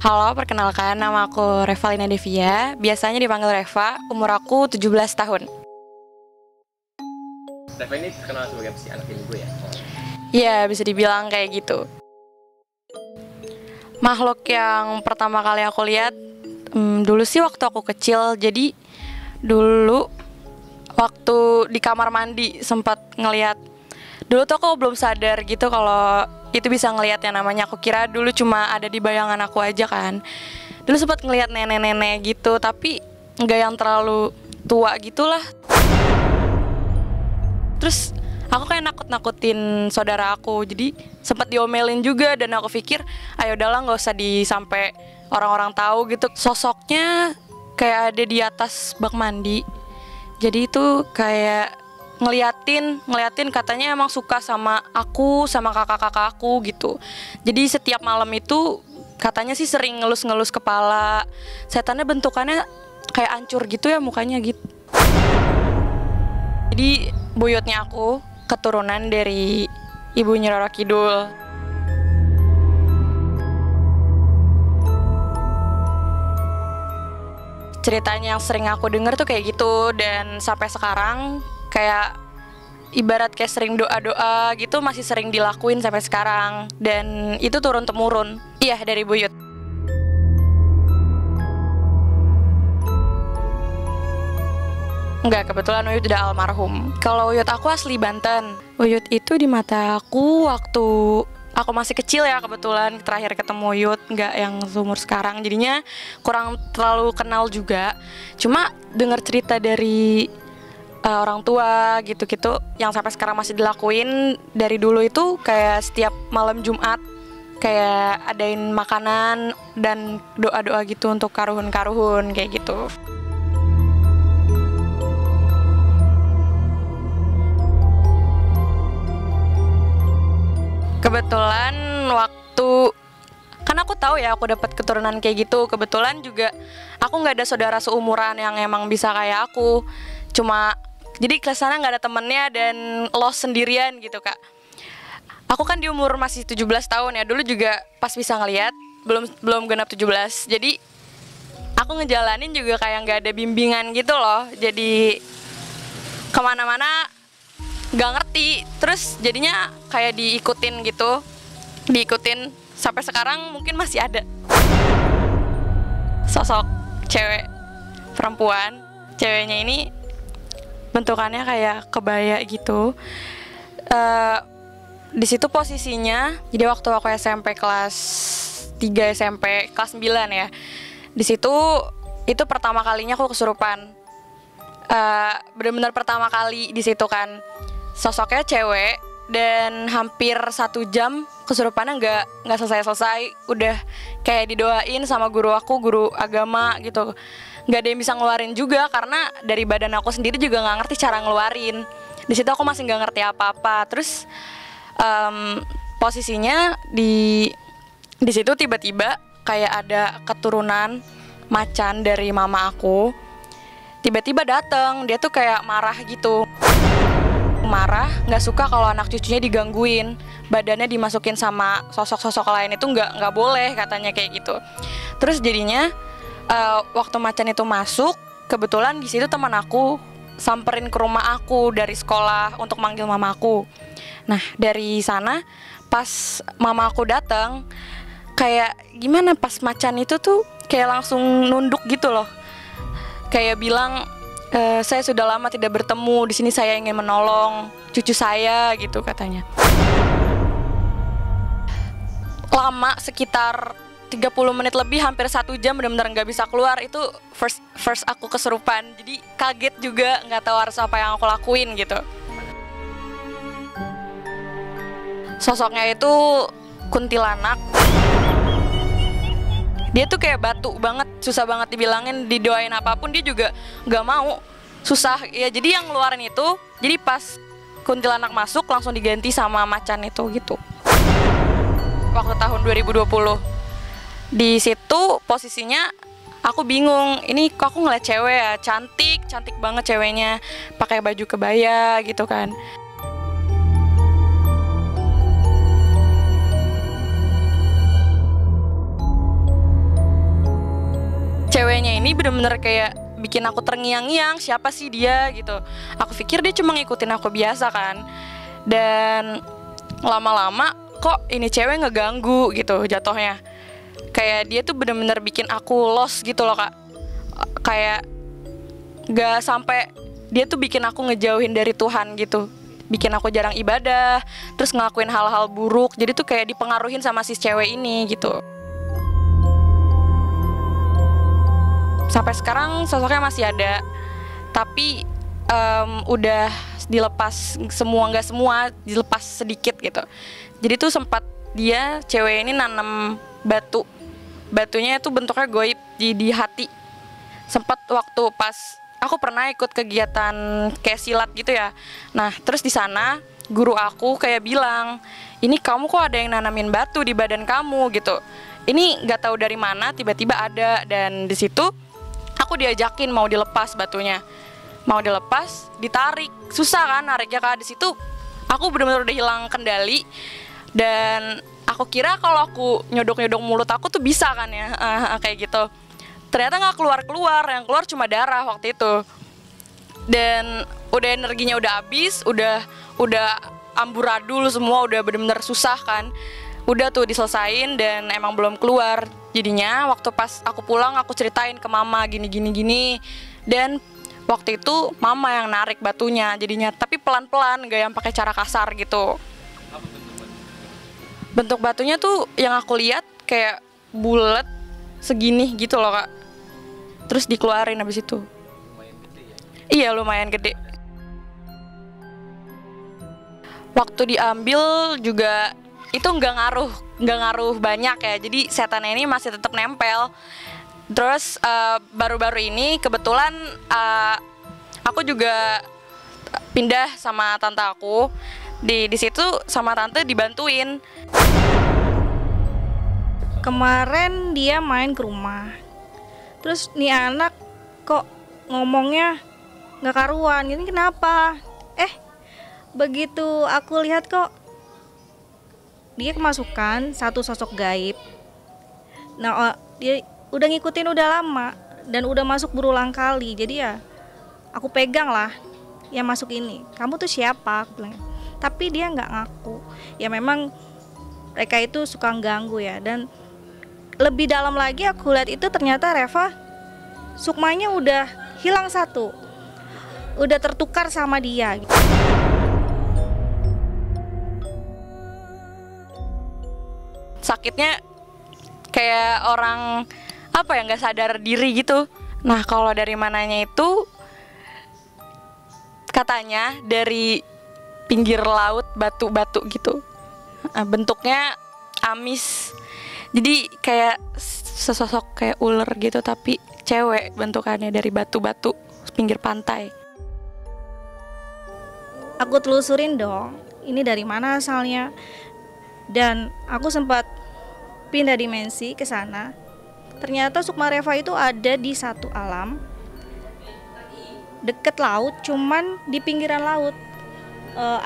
Halo, perkenalkan nama aku Revalina Devia. Biasanya dipanggil Reva. Umur aku 17 tahun. Reva ini terkenal sebagai si anak indigo ya? Iya, bisa dibilang kayak gitu. Makhluk yang pertama kali aku lihat dulu sih waktu aku kecil. Jadi dulu waktu di kamar mandi sempat ngelihat. Dulu tuh aku belum sadar gitu kalau itu bisa ngelihat yang namanya. Aku kira dulu cuma ada di bayangan aku aja kan. Dulu sempat ngelihat nenek-nenek gitu, tapi nggak yang terlalu tua gitulah. Terus aku kayak nakut-nakutin saudara aku, jadi sempat diomelin juga. Dan aku pikir, ayo udahlah nggak usah sampai orang-orang tahu gitu. Sosoknya kayak ada di atas bak mandi. Jadi itu kayak ngeliatin katanya emang suka sama aku, sama kakak-kakak aku gitu. Jadi setiap malam itu katanya sih sering ngelus-ngelus kepala. Setannya bentukannya kayak hancur gitu ya mukanya gitu. Jadi buyutnya aku keturunan dari ibunya Roro Kidul. Ceritanya yang sering aku denger tuh kayak gitu. Dan sampai sekarang kayak ibarat kayak sering doa-doa gitu masih sering dilakuin sampai sekarang. Dan itu turun-temurun. Iya, dari buyut. Enggak, kebetulan Uyut udah almarhum. Kalau Uyut aku asli Banten. Uyut itu di mata aku waktu aku masih kecil ya, kebetulan terakhir ketemu Uyut, nggak yang seumur sekarang. Jadinya kurang terlalu kenal juga. Cuma dengar cerita dari orang tua gitu-gitu yang sampai sekarang masih dilakuin dari dulu itu kayak setiap malam Jumat kayak adain makanan dan doa-doa gitu untuk karuhun-karuhun kayak gitu. Kebetulan waktu kan aku tahu ya aku dapat keturunan kayak gitu. Kebetulan juga aku nggak ada saudara seumuran yang emang bisa kayak aku. Cuma jadi kelas sana nggak ada temennya dan lost sendirian gitu kak. Aku kan di umur masih 17 tahun ya. Dulu juga pas bisa ngeliat belum genap 17. Jadi aku ngejalanin juga kayak nggak ada bimbingan gitu loh. Jadi kemana-mana nggak ngerti, terus jadinya kayak diikutin sampai sekarang mungkin masih ada sosok cewek perempuan. Ceweknya ini bentukannya kayak kebaya gitu. Di situ posisinya, jadi waktu aku SMP kelas 3 SMP kelas 9 ya, di situ itu pertama kalinya aku kesurupan. Benar-benar pertama kali di situ kan. Sosoknya cewek dan hampir 1 jam kesurupannya nggak selesai. Udah kayak didoain sama guru aku, guru agama gitu. Nggak ada yang bisa ngeluarin juga karena dari badan aku sendiri juga nggak ngerti cara ngeluarin. Di situ aku masih nggak ngerti apa-apa. Terus posisinya di situ tiba-tiba kayak ada keturunan macan dari mama aku. Tiba-tiba datang, dia tuh kayak marah gitu. Marah, nggak suka kalau anak cucunya digangguin, badannya dimasukin sama sosok-sosok lain itu nggak boleh katanya kayak gitu. Terus jadinya waktu macan itu masuk, kebetulan di situ teman aku samperin ke rumah aku dari sekolah untuk manggil mamaku. Nah dari sana pas mama aku datang, kayak gimana pas macan itu tuh kayak langsung nunduk gitu loh, kayak bilang, saya sudah lama tidak bertemu, di sini saya ingin menolong cucu saya gitu katanya. Lama sekitar 30 menit lebih, hampir 1 jam benar-benar nggak bisa keluar. Itu first aku kesurupan, jadi kaget juga, nggak tahu harus apa yang aku lakuin gitu. Sosoknya itu kuntilanak. Dia tuh kayak batu banget, susah banget dibilangin, didoain apapun dia juga nggak mau, susah ya. Jadi yang ngeluarin itu, jadi pas kuntilanak masuk langsung diganti sama macan itu gitu. Waktu tahun 2020 di situ posisinya aku bingung, ini kok aku ngeliat cewek ya, cantik banget ceweknya, pakai baju kebaya gitu kan. ceweknya ini bener-bener kayak bikin aku terngiang-ngiang, siapa sih dia gitu. Aku pikir dia cuma ngikutin aku biasa kan. Dan lama-lama kok ini cewek ngeganggu gitu jatuhnya. Kayak dia tuh bener-bener bikin aku lost gitu loh Kak. Kayak gak sampai dia tuh bikin aku ngejauhin dari Tuhan gitu. Bikin aku jarang ibadah, terus ngelakuin hal-hal buruk. Jadi tuh kayak dipengaruhin sama si cewek ini gitu. Sampai sekarang sosoknya masih ada, tapi udah dilepas semua, nggak semua, dilepas sedikit gitu. Jadi tuh sempat dia cewek ini nanam batunya itu bentuknya goib di hati. Sempat waktu pas aku pernah ikut kegiatan kayak silat gitu ya. Nah terus di sana guru aku kayak bilang, ini kamu kok ada yang nanamin batu di badan kamu gitu. Ini nggak tahu dari mana tiba-tiba ada, dan di situ aku diajakin mau dilepas batunya. Mau dilepas, ditarik. Susah kan nariknya Kak. Di situ aku benar-benar udah hilang kendali, dan aku kira kalau aku nyodok-nyodok mulut aku tuh bisa kan ya, kayak gitu. Ternyata nggak keluar-keluar, yang keluar cuma darah waktu itu. Dan udah energinya udah habis, udah amburadul semua, udah benar-benar susah kan. Udah tuh diselesain dan emang belum keluar. Jadinya waktu pas aku pulang aku ceritain ke mama gini. Dan waktu itu mama yang narik batunya jadinya, tapi pelan-pelan, gak yang pakai cara kasar gitu. Bentuk batunya tuh yang aku lihat kayak bulat segini gitu loh Kak. Terus dikeluarin habis itu. Iya lumayan gede. Waktu diambil juga itu nggak ngaruh banyak ya. Jadi setannya ini masih tetap nempel. Terus baru-baru ini kebetulan aku juga pindah sama tante aku. Di situ sama tante dibantuin. Kemarin dia main ke rumah. Terus nih anak kok ngomongnya nggak karuan. Ini kenapa? Begitu aku lihat kok dia kemasukan satu sosok gaib. Nah, dia udah ngikutin udah lama dan udah masuk berulang kali. Jadi ya aku pegang lah yang masuk ini. Kamu tuh siapa? Aku bilang. Tapi dia nggak ngaku. Ya memang mereka itu suka ganggu ya. Dan lebih dalam lagi aku lihat itu ternyata Reva sukmanya udah hilang satu. Udah tertukar sama dia gitu. Sakitnya kayak orang apa ya, nggak sadar diri gitu. Nah kalau dari mananya itu katanya dari pinggir laut, batu-batu gitu. Bentuknya amis. Jadi kayak sesosok kayak ular gitu, tapi cewek bentukannya, dari batu-batu pinggir pantai. Aku telusurin dong, ini dari mana asalnya. Dan aku sempat pindah dimensi ke sana. Ternyata Sukma Reva itu ada di satu alam deket laut, cuman di pinggiran laut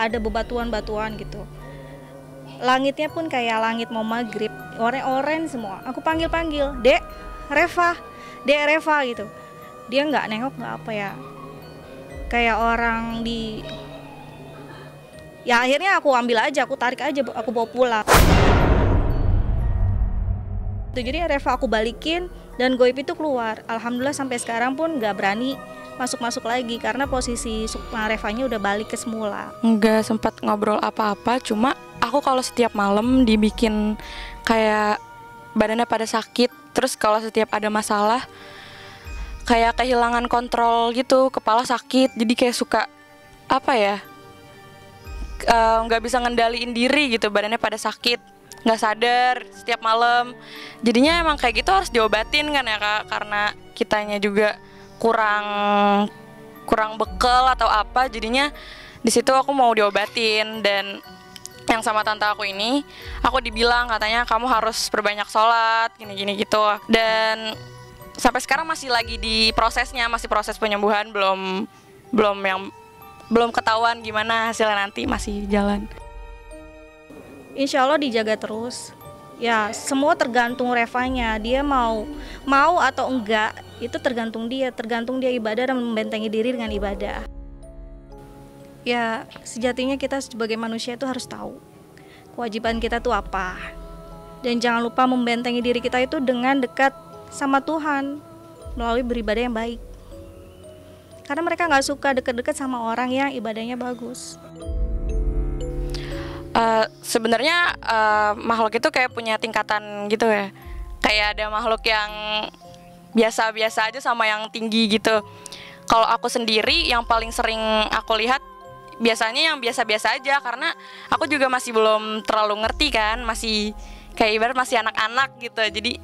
ada bebatuan-batuan gitu. Langitnya pun kayak langit mau maghrib, oranye-oranye semua. Aku panggil-panggil, Dek Reva gitu. Dia nggak nengok, nggak apa ya. Kayak orang di. Ya akhirnya aku ambil aja, aku tarik aja, aku bawa pulang. Jadi Reva aku balikin dan goib itu keluar. Alhamdulillah sampai sekarang pun nggak berani masuk-masuk lagi karena posisi Sukma Revanya udah balik ke semula. Nggak sempat ngobrol apa-apa, cuma aku kalau setiap malam dibikin kayak badannya pada sakit. Terus kalau setiap ada masalah kayak kehilangan kontrol gitu, kepala sakit. Jadi kayak suka apa ya, nggak bisa ngendaliin diri gitu, badannya pada sakit, nggak sadar setiap malam. Jadinya emang kayak gitu harus diobatin kan ya Kak, karena kitanya juga kurang bekal atau apa. Jadinya di situ aku mau diobatin. Dan yang sama tante aku ini, aku dibilang katanya kamu harus perbanyak sholat gini-gini gitu. Dan sampai sekarang masih lagi di prosesnya, masih proses penyembuhan, belum ketahuan gimana hasilnya nanti, masih jalan. Insya Allah dijaga terus. Ya semua tergantung Revanya, dia mau atau enggak itu tergantung dia ibadah dan membentengi diri dengan ibadah. Ya sejatinya kita sebagai manusia itu harus tahu kewajiban kita tuh apa, dan jangan lupa membentengi diri kita itu dengan dekat sama Tuhan melalui beribadah yang baik, karena mereka nggak suka deket-deket sama orang yang ibadahnya bagus. Sebenarnya makhluk itu kayak punya tingkatan gitu ya. Kayak ada makhluk yang biasa-biasa aja sama yang tinggi gitu. Kalau aku sendiri yang paling sering aku lihat biasanya yang biasa-biasa aja, karena aku juga masih belum terlalu ngerti kan, masih kayak ibarat masih anak-anak gitu. Jadi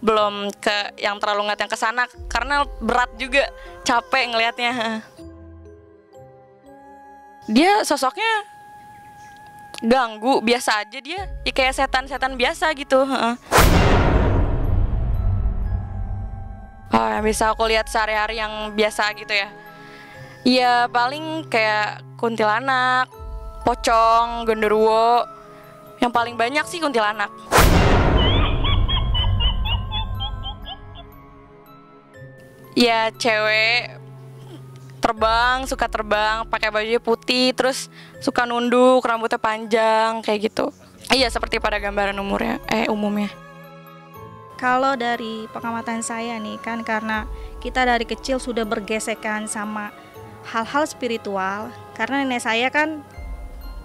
belum ke yang terlalu ngeliat yang kesana, karena berat juga, capek ngelihatnya. Dia sosoknya ganggu, biasa aja dia, ya kayak setan-setan biasa gitu. Oh, yang bisa aku lihat sehari-hari yang biasa gitu ya. Ya paling kayak kuntilanak, pocong, genderuwo. Yang paling banyak sih kuntilanak. Ya cewek suka terbang, pakai baju putih, terus suka nunduk, rambutnya panjang kayak gitu. Iya, seperti pada gambaran umumnya. Kalau dari pengamatan saya nih kan, karena kita dari kecil sudah bergesekan sama hal-hal spiritual, karena nenek saya kan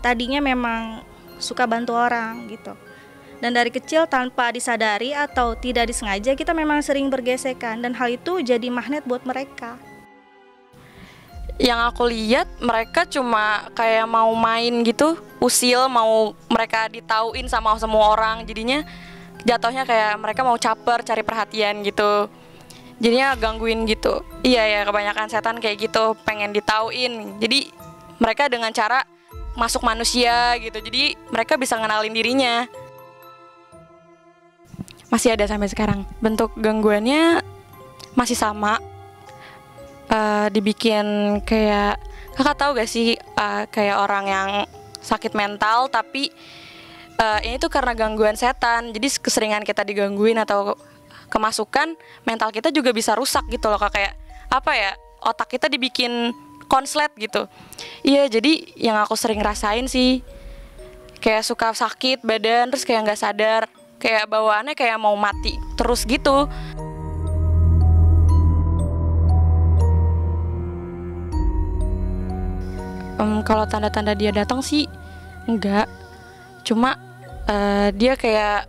tadinya memang suka bantu orang gitu. Dan dari kecil tanpa disadari atau tidak disengaja kita memang sering bergesekan, dan hal itu jadi magnet buat mereka. Yang aku lihat mereka cuma kayak mau main gitu, usil, mau mereka ditauin sama semua orang, jadinya jatuhnya kayak mereka mau caper, cari perhatian gitu, jadinya gangguin gitu. Iya ya, kebanyakan setan kayak gitu, pengen ditauin. Jadi mereka dengan cara masuk manusia gitu, jadi mereka bisa ngenalin dirinya. Masih ada sampai sekarang. Bentuk gangguannya masih sama. Dibikin kayak, kakak tahu gak sih kayak orang yang sakit mental, tapi ini tuh karena gangguan setan. Jadi keseringan kita digangguin atau kemasukan, mental kita juga bisa rusak gitu loh, kayak apa ya, otak kita dibikin konslet gitu. Iya, jadi yang aku sering rasain sih kayak suka sakit badan, terus kayak nggak sadar, kayak bawaannya kayak mau mati terus gitu. Kalau tanda-tanda dia datang sih enggak, cuma dia kayak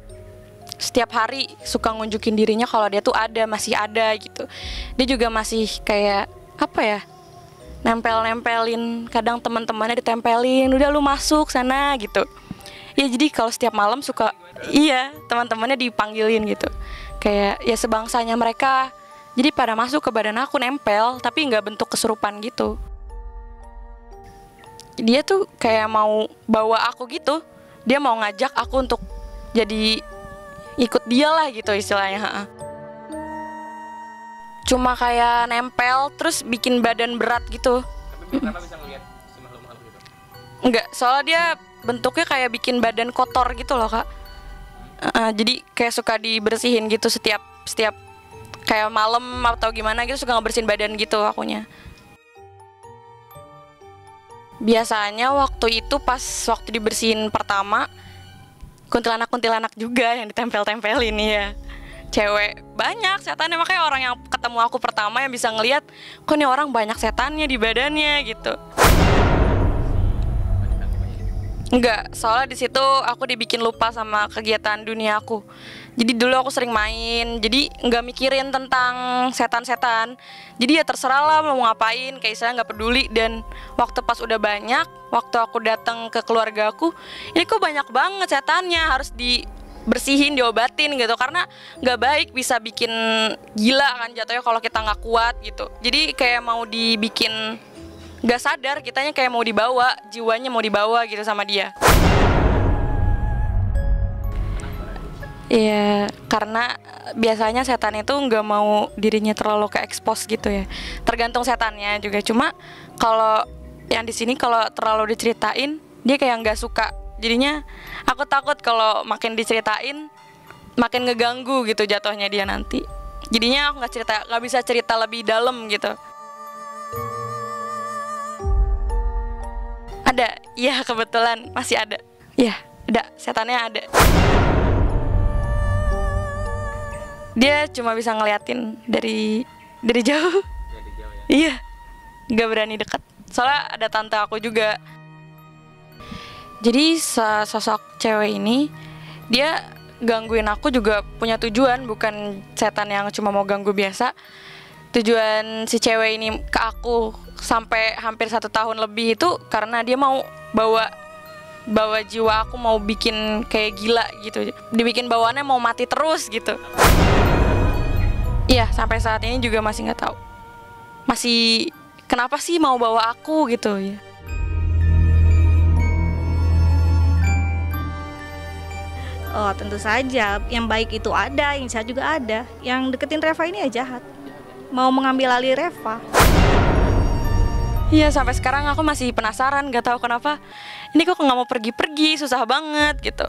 setiap hari suka ngunjukin dirinya kalau dia tuh masih ada gitu. Dia juga masih kayak apa ya, nempelin, kadang teman-temannya ditempelin, udah lu masuk sana gitu. Ya jadi kalau setiap malam suka, iya, teman-temannya dipanggilin gitu, kayak ya sebangsanya mereka. Jadi pada masuk ke badan aku, nempel, tapi nggak bentuk kesurupan gitu. Dia tuh kayak mau bawa aku gitu, dia mau ngajak aku untuk jadi ikut dia lah gitu istilahnya. Cuma kayak nempel, terus bikin badan berat gitu. Tapi kenapa bisa ngeliat si makhluk-makhluk itu? Enggak, soalnya dia bentuknya kayak bikin badan kotor gitu loh, Kak. Jadi kayak suka dibersihin gitu setiap kayak malam atau gimana gitu, suka ngebersihin badan gitu akunya. Biasanya waktu itu pas waktu dibersihin pertama, kuntilanak juga yang ditempel-tempelin ya. Cewek banyak setannya, makanya orang yang ketemu aku pertama yang bisa ngelihat, kok nih orang banyak setannya di badannya gitu. Enggak, soalnya di situ aku dibikin lupa sama kegiatan dunia aku. Jadi dulu aku sering main, jadi nggak mikirin tentang setan-setan. Jadi ya terserah lah mau ngapain, kayak saya nggak peduli. Dan waktu pas udah banyak, waktu aku datang ke keluarga aku, ini kok banyak banget setannya, harus dibersihin, diobatin gitu. Karena nggak baik, bisa bikin gila kan jatuhnya kalau kita nggak kuat gitu. Jadi kayak mau dibikin nggak sadar, kitanya kayak mau dibawa, jiwanya mau dibawa gitu sama dia. Iya, karena biasanya setan itu nggak mau dirinya terlalu ke expose gitu ya. Tergantung setannya juga. Cuma kalau yang di sini kalau terlalu diceritain, dia kayak nggak suka. Jadinya aku takut kalau makin diceritain, makin ngeganggu gitu jatuhnya dia nanti. Jadinya aku nggak bisa cerita lebih dalam gitu. Ada, iya kebetulan masih ada. Iya, ada, setannya ada. Dia cuma bisa ngeliatin dari jauh. Dari jauh ya. Iya, nggak berani dekat. Soalnya ada tante aku juga. Jadi sosok cewek ini dia gangguin aku juga punya tujuan, bukan setan yang cuma mau ganggu biasa. Tujuan si cewek ini ke aku sampai hampir 1 tahun lebih itu karena dia mau bawa jiwa aku, mau bikin kayak gila gitu. Dibikin bawaannya mau mati terus gitu. Iya, sampai saat ini juga masih nggak tahu. Masih kenapa sih mau bawa aku gitu ya. Oh, tentu saja. Yang baik itu ada, yang jahat juga ada. Yang deketin Reva ini ya jahat. Mau mengambil alih Reva. Iya, sampai sekarang aku masih penasaran, nggak tahu kenapa ini kok nggak mau pergi-pergi, susah banget gitu.